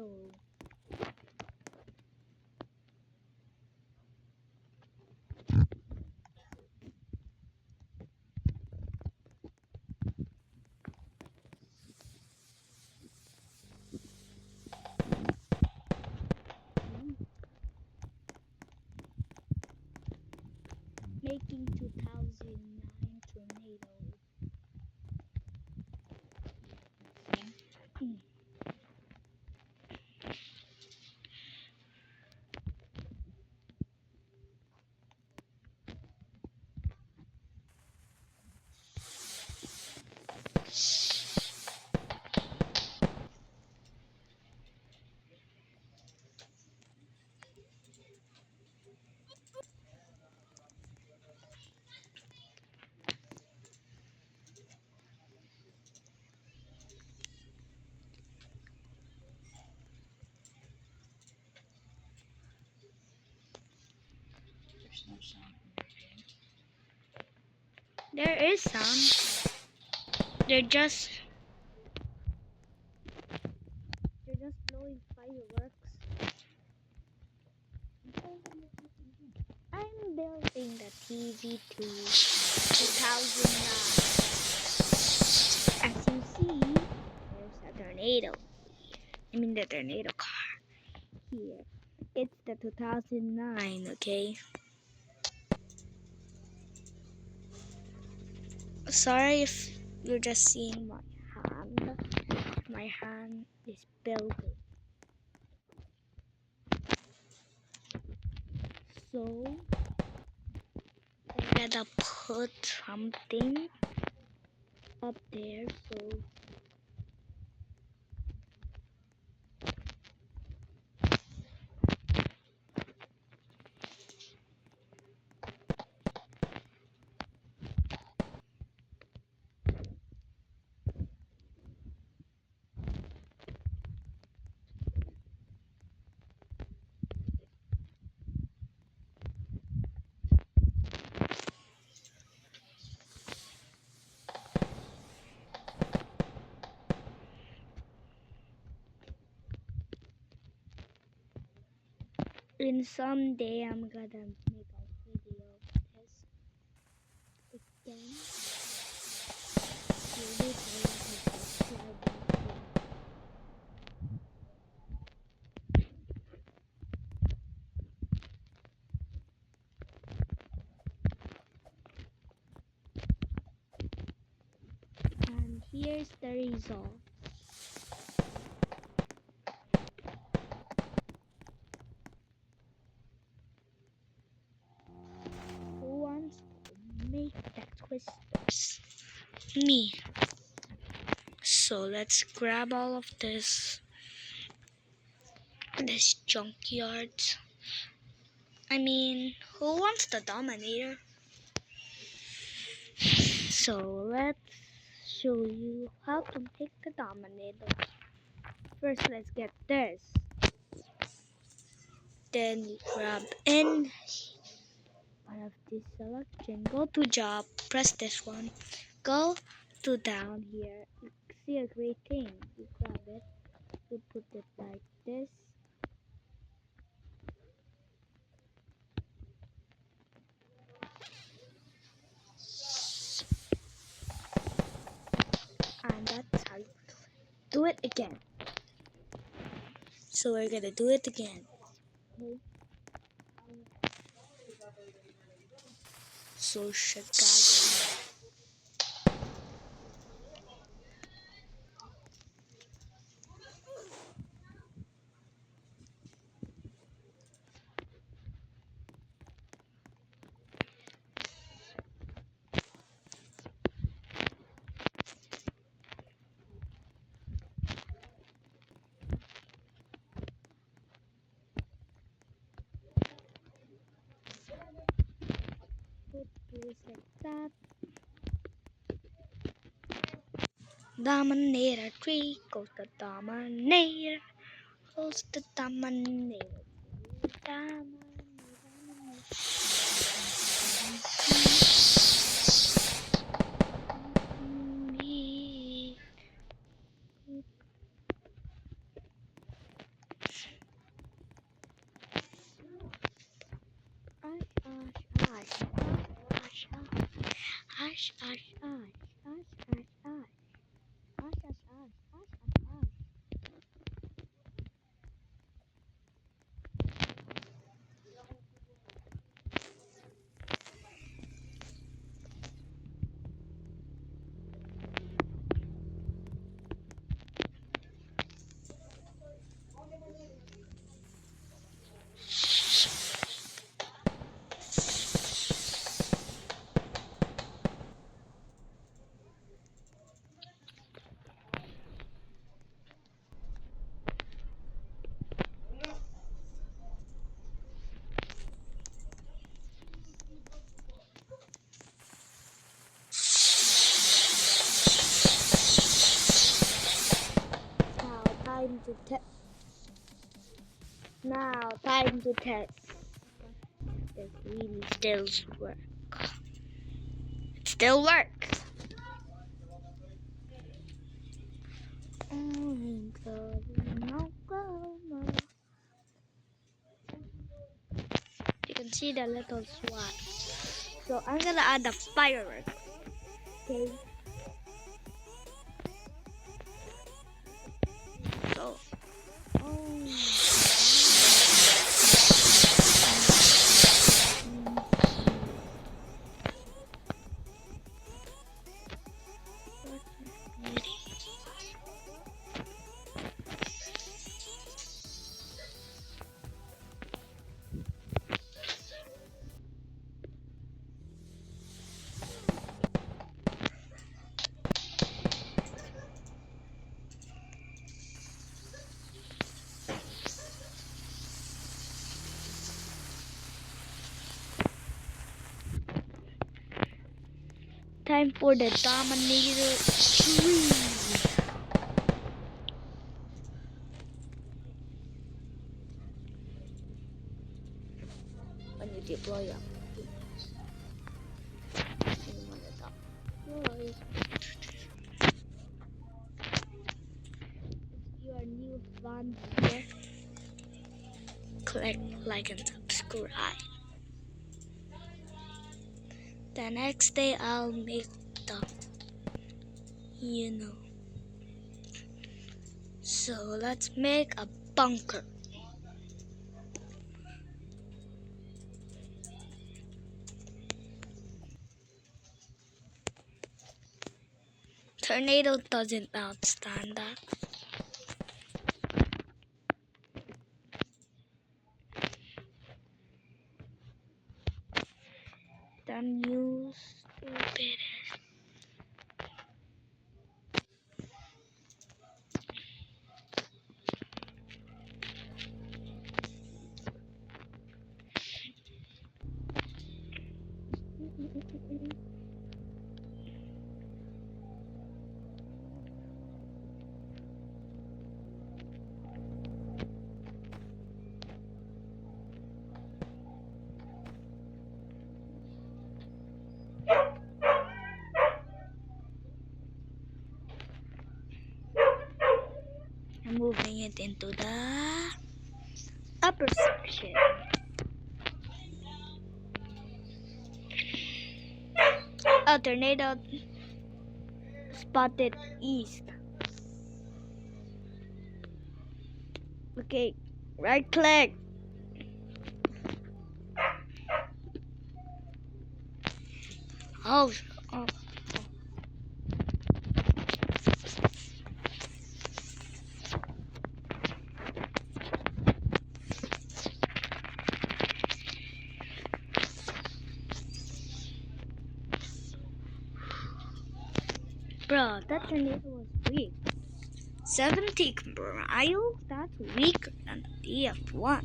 tornado. Making 2009 tornado. There's no sound. There is some. They're just blowing fireworks. I'm building the TV to 2009. As you see, there's a tornado. I mean the tornado car. Here. It's the 2009, okay? Sorry if you're just seeing my hand. My hand is building. So, I gotta put something up there so in someday I'm gonna make a video of this again. Really subscribe. And here's the result. Who wants to make the twisters? Me. So let's grab all of this junkyard. I mean, who wants the Dominator? So let's show you how to make the Dominator. First, let's get this. Then you grab in one of this selection. Go to job, press this one. Go to down here. You see a gray thing. You grab it. You put it like this. And that's how you do it again. So we're gonna do it again. Okay. So Chicago. Put place like that. Dominator 3 goes the Dominator. Goes the Dominator. Ash, ash, ash, ash, ash, ash, ash, ash, ash, ash, ash, ash. Now time to test. Now time to test. This really still work. It still works. You can see the little SWAT. So I'm gonna add the fireworks. Okay. So. Time for the Dominator 3. When you deploy up. Your new fun here. Click like and subscribe. The next day I'll make the, So let's make a bunker. Tornado doesn't understand that. Then you stupid. I'm moving it into the upper section. A tornado spotted east. Okay, right click. Oh. Bro, that tornado was weak. 70 miles? That's weaker than the DF1.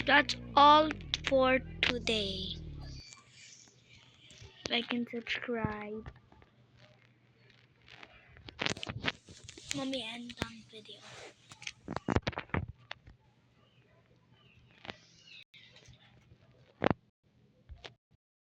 That's all for today. Like and subscribe. Let me end the video.